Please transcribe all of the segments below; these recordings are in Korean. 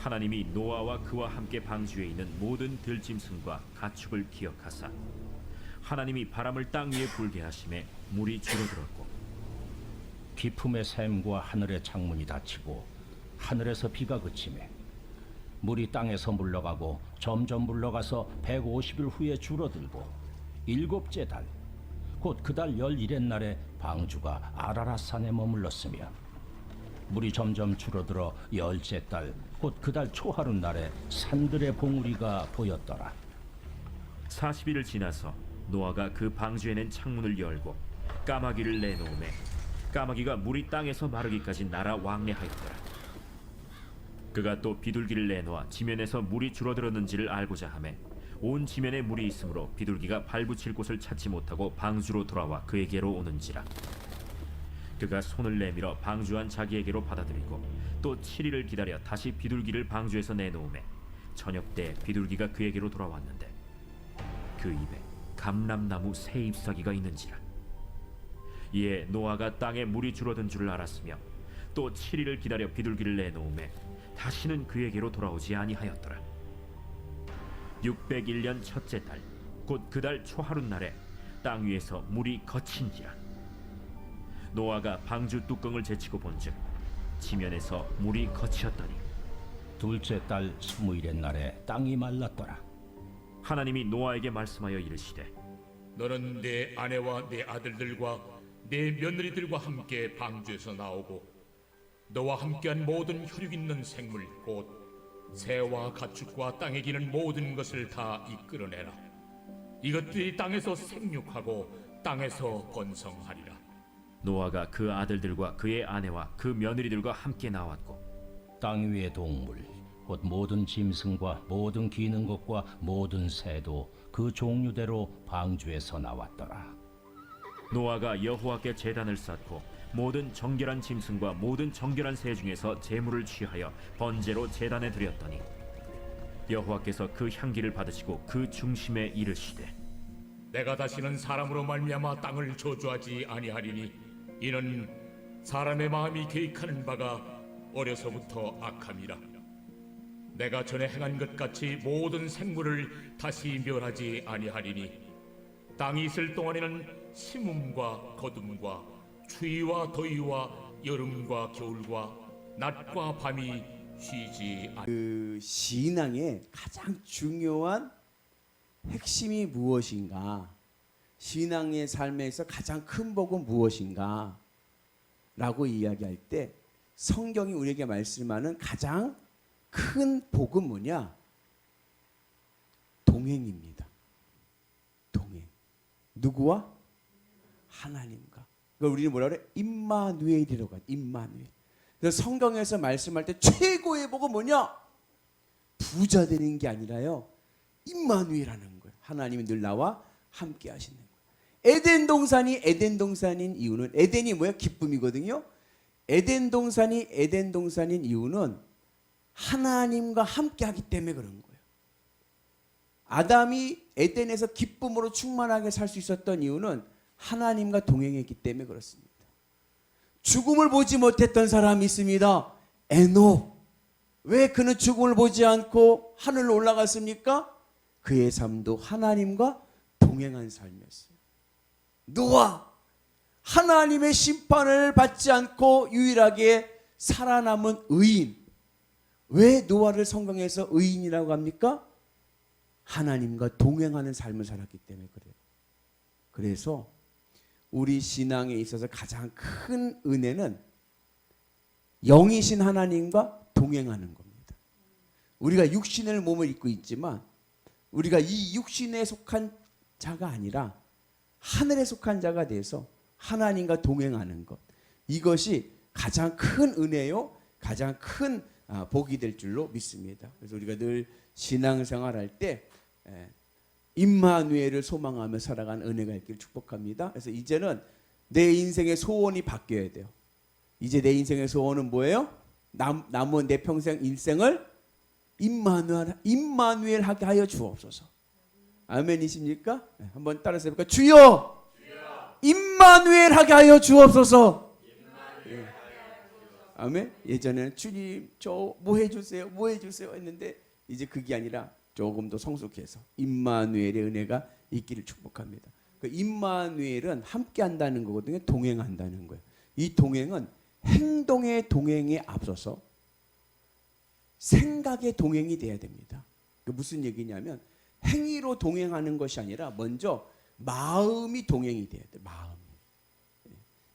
하나님이 노아와 그와 함께 방주에 있는 모든 들짐승과 가축을 기억하사 하나님이 바람을 땅 위에 불게 하심에 물이 줄어들었고 기품의 샘과 하늘의 창문이 닫히고 하늘에서 비가 그치매 물이 땅에서 물러가고 점점 물러가서 150일 후에 줄어들고 일곱째 달 곧 그 달 11의 날에 방주가 아라랏산에 머물렀으며 물이 점점 줄어들어 10째 달 곧 그 달 초하루 날에 산들의 봉우리가 보였더라. 40일을 지나서 노아가 그 방주에는 창문을 열고 까마귀를 내놓음에 까마귀가 물이 땅에서 마르기까지 날아 왕래하였더라. 그가 또 비둘기를 내놓아 지면에서 물이 줄어들었는지를 알고자 하매 온 지면에 물이 있으므로 비둘기가 발붙일 곳을 찾지 못하고 방주로 돌아와 그에게로 오는지라. 그가 손을 내밀어 방주한 자기에게로 받아들이고 또 7일을 기다려 다시 비둘기를 방주에서 내놓음에 저녁 때 비둘기가 그에게로 돌아왔는데 그 입에 감람나무 새 잎사귀가 있는지라. 이에 노아가 땅에 물이 줄어든 줄을 알았으며 또 7일을 기다려 비둘기를 내놓음에 다시는 그에게로 돌아오지 아니하였더라. 601년 첫째 달 곧 그 달 초하룻 날에 땅 위에서 물이 거친지라. 노아가 방주 뚜껑을 제치고 본즉 지면에서 물이 거치었더니 둘째 달 20일의 날에 땅이 말랐더라. 하나님이 노아에게 말씀하여 이르시되 너는 내 아내와 내 아들들과 내 며느리들과 함께 방주에서 나오고 너와 함께한 모든 혈육 있는 생물 곧 새와 가축과 땅에 기는 모든 것을 다 이끌어내라. 이것들이 땅에서 생육하고 땅에서 번성하리라. 노아가 그 아들들과 그의 아내와 그 며느리들과 함께 나왔고 땅 위의 동물 곧 모든 짐승과 모든 기는 것과 모든 새도 그 종류대로 방주에서 나왔더라. 노아가 여호와께 제단을 쌓고 모든 정결한 짐승과 모든 정결한 새 중에서 제물을 취하여 번제로 제단에 드렸더니 여호와께서 그 향기를 받으시고 그 중심에 이르시되 내가 다시는 사람으로 말미암아 땅을 저주하지 아니하리니 이는 사람의 마음이 계획하는 바가 어려서부터 악함이라. 내가 전에 행한 것 같이 모든 생물을 다시 멸하지 아니하리니 땅이 있을 동안에는 심음과 거둠과 추위와 더위와 여름과 겨울과 낮과 밤이 쉬지 않. 그 신앙의 가장 중요한 핵심이 무엇인가? 신앙의 삶에서 가장 큰 복은 무엇인가? 라고 이야기할 때 성경이 우리에게 말씀하는 가장 큰 복은 뭐냐? 동행입니다. 동행. 누구와? 하나님과. 그걸 우리는 뭐라 그래? 임마누엘이라고 하죠. 임마누엘. 그래서 성경에서 말씀할 때 최고의 복은 뭐냐? 부자 되는 게 아니라요. 임마누엘이라는 거예요. 하나님이 늘 나와 함께 하시는 거예요. 에덴 동산인 이유는 에덴이 뭐야? 기쁨이거든요. 에덴 동산인 이유는 하나님과 함께 하기 때문에 그런 거예요. 아담이 에덴에서 기쁨으로 충만하게 살 수 있었던 이유는 하나님과 동행했기 때문에 그렇습니다. 죽음을 보지 못했던 사람이 있습니다. 에녹. 왜 그는 죽음을 보지 않고 하늘로 올라갔습니까? 그의 삶도 하나님과 동행한 삶이었어요. 노아. 하나님의 심판을 받지 않고 유일하게 살아남은 의인. 왜 노아를 성경에서 의인이라고 합니까? 하나님과 동행하는 삶을 살았기 때문에 그래요. 그래서 우리 신앙에 있어서 가장 큰 은혜는 영이신 하나님과 동행하는 겁니다. 우리가 육신의 몸을 입고 있지만 우리가 이 육신에 속한 자가 아니라 하늘에 속한 자가 돼서 하나님과 동행하는 것. 이것이 가장 큰 은혜요. 가장 큰 복이 될 줄로 믿습니다. 그래서 우리가 늘 신앙생활할 때 임마누엘을 소망하며 살아가는 은혜가 있기를 축복합니다. 그래서 이제는 내 인생의 소원이 바뀌어야 돼요. 이제 내 인생의 소원은 뭐예요? 남은 내 평생 인생을 임마누엘 하게 하여 주옵소서. 아멘이십니까? 한번 따라서 해볼까요? 주여! 임마누엘 하게 하여 주옵소서. 아멘. 예전에는 주님 저 뭐 해주세요, 뭐 해주세요 했는데 이제 그게 아니라 조금 더 성숙해서 임마누엘의 은혜가 있기를 축복합니다. 그 임마누엘은 함께 한다는 거거든요. 동행한다는 거예요. 이 동행은 행동의 동행에 앞서서 생각의 동행이 돼야 됩니다. 그 무슨 얘기냐면 행위로 동행하는 것이 아니라 먼저 마음이 동행이 돼야 돼요. 마음이.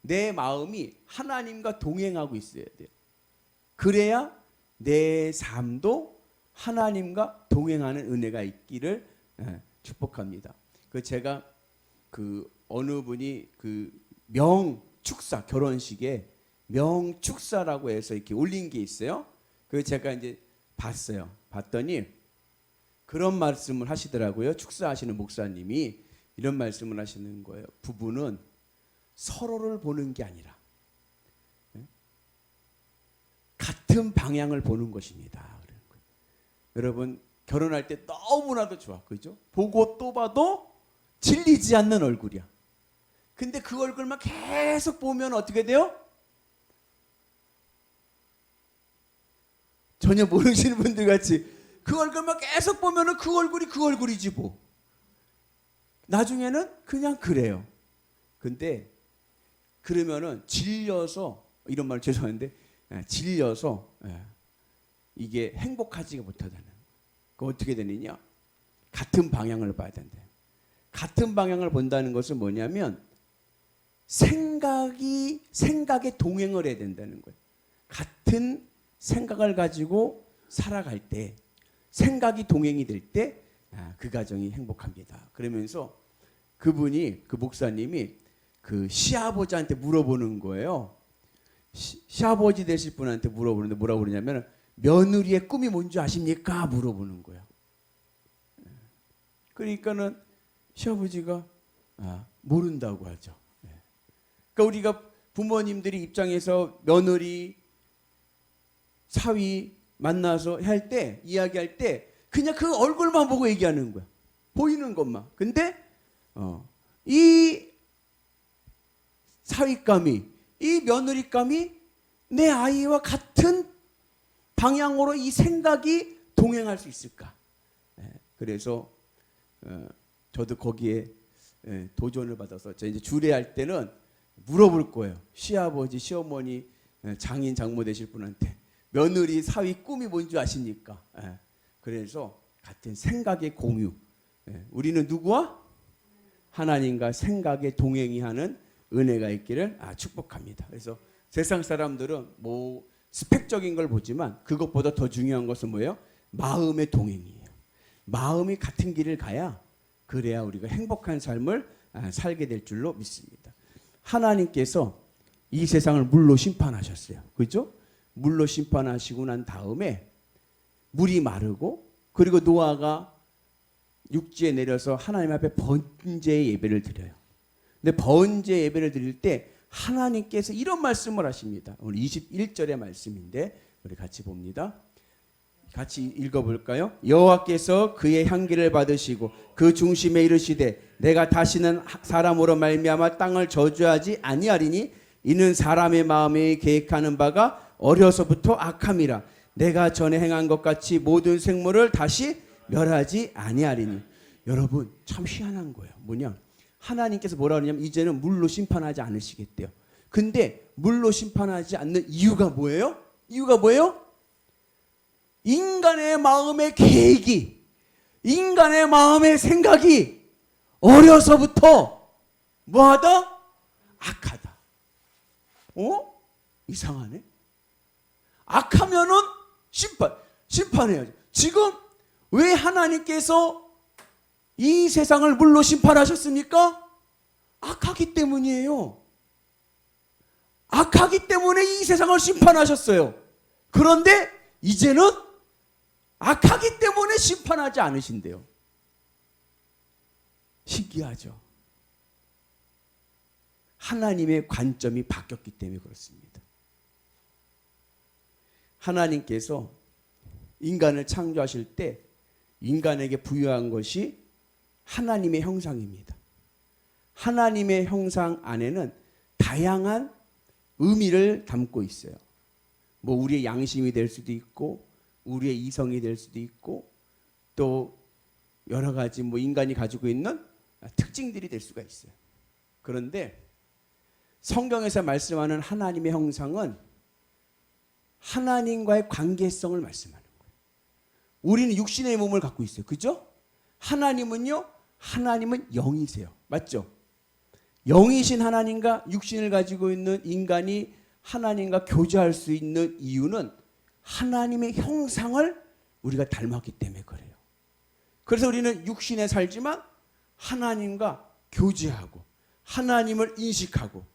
내 마음이 하나님과 동행하고 있어야 돼요. 그래야 내 삶도 하나님과 동행하는 은혜가 있기를 축복합니다. 그 제가 그 어느 분이 그 명축사 결혼식에 명축사라고 해서 이렇게 올린 게 있어요. 그 제가 이제 봤어요. 봤더니 그런 말씀을 하시더라고요. 축사하시는 목사님이 이런 말씀을 하시는 거예요. 부부는 서로를 보는 게 아니라 같은 방향을 보는 것입니다. 여러분 결혼할 때 너무나도 좋아, 그죠? 보고 또 봐도 질리지 않는 얼굴이야. 근데 그 얼굴만 계속 보면 어떻게 돼요? 전혀 모르시는 분들 같이 그 얼굴만 계속 보면은 그 얼굴이 그 얼굴이지 뭐. 나중에는 그냥 그래요. 근데 그러면은 질려서 이런 말 죄송한데 질려서 이게 행복하지가 못하다는 거예요. 그 어떻게 되느냐? 같은 방향을 봐야 된대. 같은 방향을 본다는 것은 뭐냐면 생각에 동행을 해야 된다는 거예요. 같은 생각을 가지고 살아갈 때 생각이 동행이 될 때 그 가정이 행복합니다. 그러면서 그분이 그 목사님이 그 시아버지한테 물어보는 거예요. 시아버지 되실 분한테 물어보는데 뭐라고 그러냐면 며느리의 꿈이 뭔지 아십니까? 물어보는 거야. 그러니까는 시아버지가 모른다고 하죠. 그러니까 우리가 부모님들이 입장에서 며느리, 사위 만나서 할 때 이야기할 때 그냥 그 얼굴만 보고 얘기하는 거야. 보이는 것만. 근데 이 사위감이 이 며느리감이 내 아이와 같은 방향으로 이 생각이 동행할 수 있을까? 그래서 저도 거기에 도전을 받아서 저 이제 주례할 때는 물어볼 거예요. 시아버지, 시어머니, 장인, 장모 되실 분한테 며느리, 사위 꿈이 뭔지 아십니까? 그래서 같은 생각의 공유. 우리는 누구와? 하나님과 생각의 동행이 하는 은혜가 있기를 축복합니다. 그래서 세상 사람들은 뭐 스펙적인 걸 보지만 그것보다 더 중요한 것은 뭐예요? 마음의 동행이에요. 마음이 같은 길을 가야 그래야 우리가 행복한 삶을 살게 될 줄로 믿습니다. 하나님께서 이 세상을 물로 심판하셨어요. 그렇죠? 물로 심판하시고 난 다음에 물이 마르고 그리고 노아가 육지에 내려서 하나님 앞에 번제의 예배를 드려요. 근데 번제 예배를 드릴 때 하나님께서 이런 말씀을 하십니다. 오늘 21절의 말씀인데 우리 같이 봅니다. 같이 읽어볼까요? 여호와께서 그의 향기를 받으시고 그 중심에 이르시되 내가 다시는 사람으로 말미암아 땅을 저주하지 아니하리니 이는 사람의 마음에 계획하는 바가 어려서부터 악함이라 내가 전에 행한 것 같이 모든 생물을 다시 멸하지 아니하리니. 여러분 참 희한한 거예요. 뭐냐? 하나님께서 뭐라 그러냐면 이제는 물로 심판하지 않으시겠대요. 근데 물로 심판하지 않는 이유가 뭐예요? 이유가 뭐예요? 인간의 마음의 계획이, 인간의 마음의 생각이 어려서부터 뭐하다? 악하다. 이상하네. 악하면은 심판해야죠. 지금 왜 하나님께서 이 세상을 물로 심판하셨습니까? 악하기 때문이에요. 악하기 때문에 이 세상을 심판하셨어요. 그런데 이제는 악하기 때문에 심판하지 않으신대요. 신기하죠? 하나님의 관점이 바뀌었기 때문에 그렇습니다. 하나님께서 인간을 창조하실 때 인간에게 부여한 것이 하나님의 형상입니다. 하나님의 형상 안에는 다양한 의미를 담고 있어요. 뭐 우리의 양심이 될 수도 있고 우리의 이성이 될 수도 있고 또 여러 가지 뭐 인간이 가지고 있는 특징들이 될 수가 있어요. 그런데 성경에서 말씀하는 하나님의 형상은 하나님과의 관계성을 말씀하는 거예요. 우리는 육신의 몸을 갖고 있어요. 그죠? 하나님은요, 하나님은 영이세요. 맞죠? 영이신 하나님과 육신을 가지고 있는 인간이 하나님과 교제할 수 있는 이유는 하나님의 형상을 우리가 닮았기 때문에 그래요. 그래서 우리는 육신에 살지만 하나님과 교제하고 하나님을 인식하고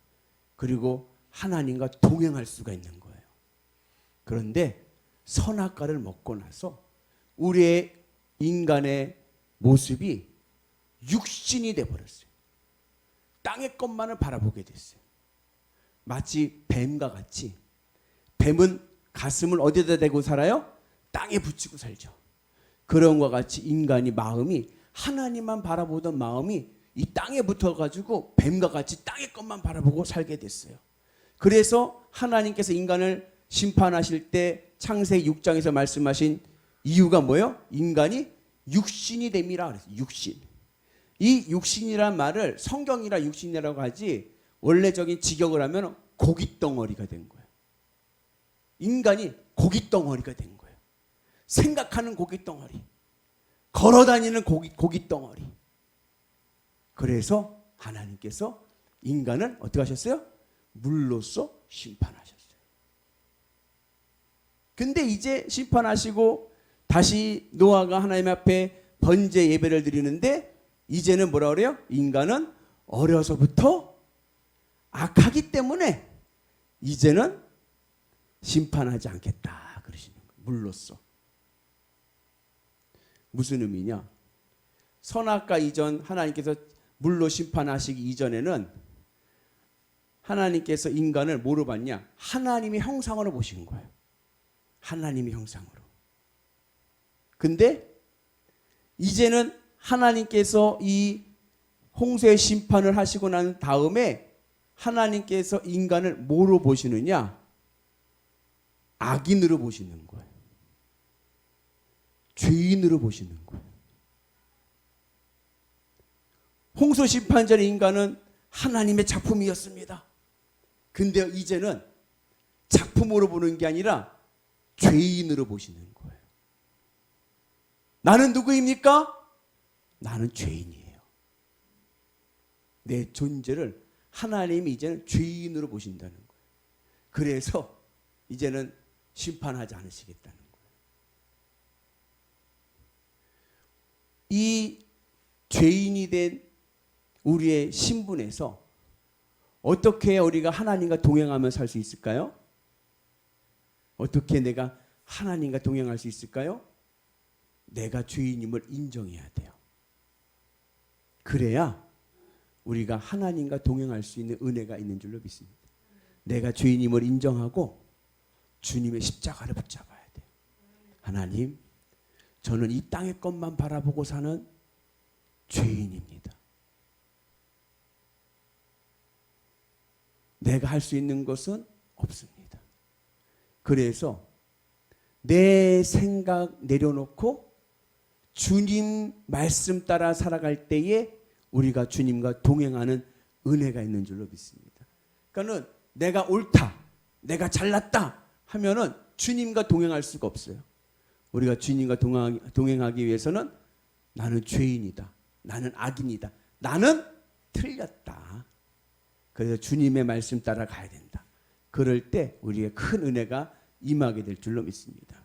그리고 하나님과 동행할 수가 있는 거예요. 그런데 선악과를 먹고 나서 우리의 인간의 모습이 육신이 돼버렸어요. 땅의 것만을 바라보게 됐어요. 마치 뱀과 같이 뱀은 가슴을 어디다 대고 살아요? 땅에 붙이고 살죠. 그런 것과 같이 인간이 마음이 하나님만 바라보던 마음이 이 땅에 붙어가지고 뱀과 같이 땅의 것만 바라보고 살게 됐어요. 그래서 하나님께서 인간을 심판하실 때 창세기 6장에서 말씀하신 이유가 뭐예요? 인간이 육신이 됨이라 그랬어요. 육신. 이 육신이란 말을 성경이라 육신이라고 하지 원래적인 직역을 하면 고깃덩어리가 된 거예요. 인간이 고깃덩어리가 된 거예요. 생각하는 고깃덩어리, 걸어다니는 고깃덩어리. 그래서 하나님께서 인간을 어떻게 하셨어요? 물로써 심판하셨어요. 근데 이제 심판하시고 다시 노아가 하나님 앞에 번제 예배를 드리는데 이제는 뭐라 그래요? 인간은 어려서부터 악하기 때문에 이제는 심판하지 않겠다 그러시는 거예요. 물로써. 무슨 의미냐? 선악과 이전 하나님께서 물로 심판하시기 이전에는 하나님께서 인간을 뭐로 봤냐? 하나님의 형상으로 보신 거예요. 하나님의 형상으로. 근데 이제는 하나님께서 이 홍수의 심판을 하시고 난 다음에 하나님께서 인간을 뭐로 보시느냐? 악인으로 보시는 거예요. 죄인으로 보시는 거예요. 홍수 심판 전에 인간은 하나님의 작품이었습니다. 근데 이제는 작품으로 보는 게 아니라 죄인으로 보시는 거예요. 나는 누구입니까? 나는 죄인이에요. 내 존재를 하나님이 이제는 죄인으로 보신다는 거예요. 그래서 이제는 심판하지 않으시겠다는 거예요. 이 죄인이 된 우리의 신분에서 어떻게 우리가 하나님과 동행하며 살 수 있을까요? 어떻게 내가 하나님과 동행할 수 있을까요? 내가 죄인임을 인정해야 돼요. 그래야 우리가 하나님과 동행할 수 있는 은혜가 있는 줄로 믿습니다. 내가 죄인임을 인정하고 주님의 십자가를 붙잡아야 돼요. 하나님, 저는 이 땅의 것만 바라보고 사는 죄인입니다. 내가 할 수 있는 것은 없습니다. 그래서 내 생각 내려놓고 주님 말씀 따라 살아갈 때에 우리가 주님과 동행하는 은혜가 있는 줄로 믿습니다. 그러니까는 내가 옳다, 내가 잘났다 하면은 주님과 동행할 수가 없어요. 우리가 주님과 동행하기 위해서는 나는 죄인이다, 나는 악인이다, 나는 틀렸다. 그래서 주님의 말씀 따라 가야 된다. 그럴 때 우리의 큰 은혜가 임하게 될 줄로 믿습니다.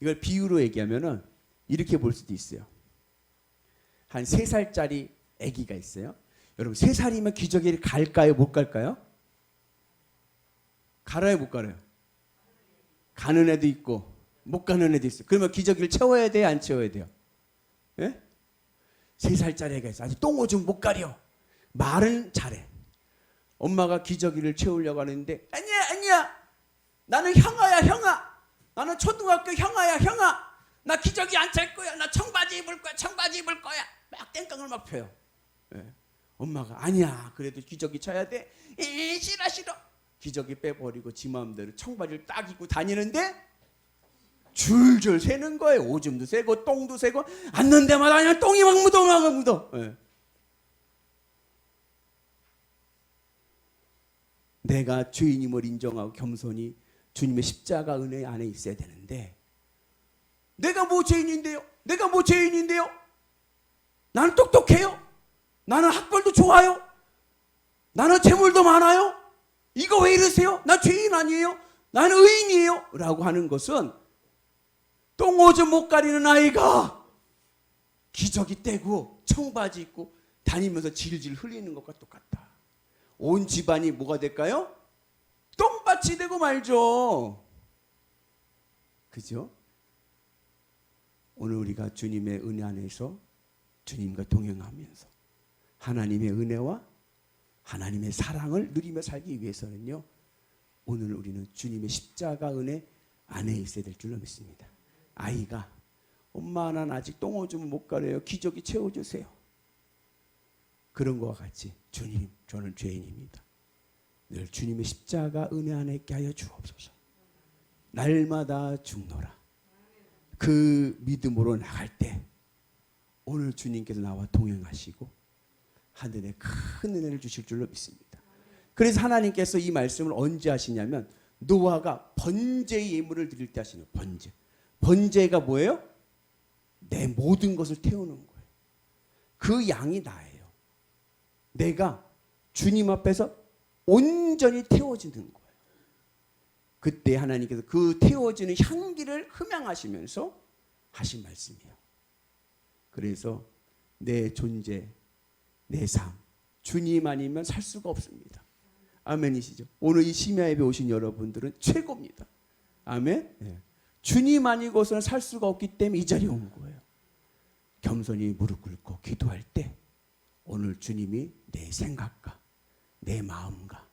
이걸 비유로 얘기하면은 이렇게 볼 수도 있어요. 한 3살짜리 아기가 있어요. 여러분 3살이면 기저귀를 갈까요? 못 갈까요? 갈아요? 못 갈아요? 가는 애도 있고 못 가는 애도 있어요. 그러면 기저귀를 채워야 돼요? 안 채워야 돼요? 예? 3살짜리 애가 있어. 아직 똥오줌 못 가려. 말은 잘해. 엄마가 기저귀를 채우려고 하는데 아니야 나는 형아야 형아, 나는 초등학교 형아야 형아, 나 기저귀 안 찰 거야, 나 청바지 입을 거야 막 땡깡을 막 펴요. 예. 엄마가 아니야 그래도 기저귀 차야 돼. 싫어 기저귀 빼버리고 지 마음대로 청바지를 딱 입고 다니는데 줄줄 새는 거예요. 오줌도 새고 똥도 새고 앉는 데마다 그냥 똥이 막 묻어. 예. 내가 죄인임을 인정하고 겸손히 주님의 십자가 은혜 안에 있어야 되는데 내가 뭐 죄인인데요? 나는 똑똑해요? 나는 학벌도 좋아요? 나는 재물도 많아요? 이거 왜 이러세요? 나 죄인 아니에요? 나는 의인이에요? 라고 하는 것은 똥오줌 못 가리는 아이가 기저귀 떼고 청바지 입고 다니면서 질질 흘리는 것과 똑같다. 온 집안이 뭐가 될까요? 똥밭이 되고 말죠. 그죠? 오늘 우리가 주님의 은혜 안에서 주님과 동행하면서 하나님의 은혜와 하나님의 사랑을 누리며 살기 위해서는요, 오늘 우리는 주님의 십자가 은혜 안에 있어야 될 줄로 믿습니다. 아이가 엄마 난 아직 똥오줌 못 가려요. 기저귀 채워주세요. 그런 것과 같이 주님 저는 죄인입니다. 늘 주님의 십자가 은혜 안에 있게 하여 주옵소서. 날마다 죽노라. 그 믿음으로 나갈 때 오늘 주님께서 나와 동행하시고 하늘에 큰 은혜를 주실 줄로 믿습니다. 그래서 하나님께서 이 말씀을 언제 하시냐면 노아가 번제의 예물을 드릴 때 하시는 번제. 번제가 뭐예요? 내 모든 것을 태우는 거예요. 그 양이 나예요. 내가 주님 앞에서 온전히 태워지는 거예요. 그때 하나님께서 그 태워지는 향기를 흠양하시면서 하신 말씀이에요. 그래서 내 존재, 내 삶, 주님 아니면 살 수가 없습니다. 아멘이시죠? 오늘 이 심야 예배 오신 여러분들은 최고입니다. 아멘. 네. 주님 아니고서는 살 수가 없기 때문에 이 자리에 온 거예요. 겸손히 무릎 꿇고 기도할 때 오늘 주님이 내 생각과 내 마음과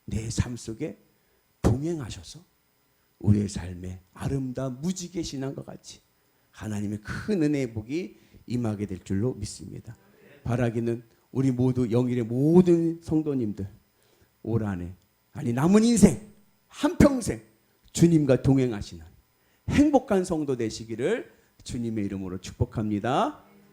내 삶 속에 동행하셔서 우리의 삶에 아름다운 무지개 신앙과 같이 하나님의 큰 은혜의 복이 임하게 될 줄로 믿습니다. 바라기는 우리 모두 영일의 모든 성도님들 올 한해 아니 남은 인생 한평생 주님과 동행하시는 행복한 성도 되시기를 주님의 이름으로 축복합니다.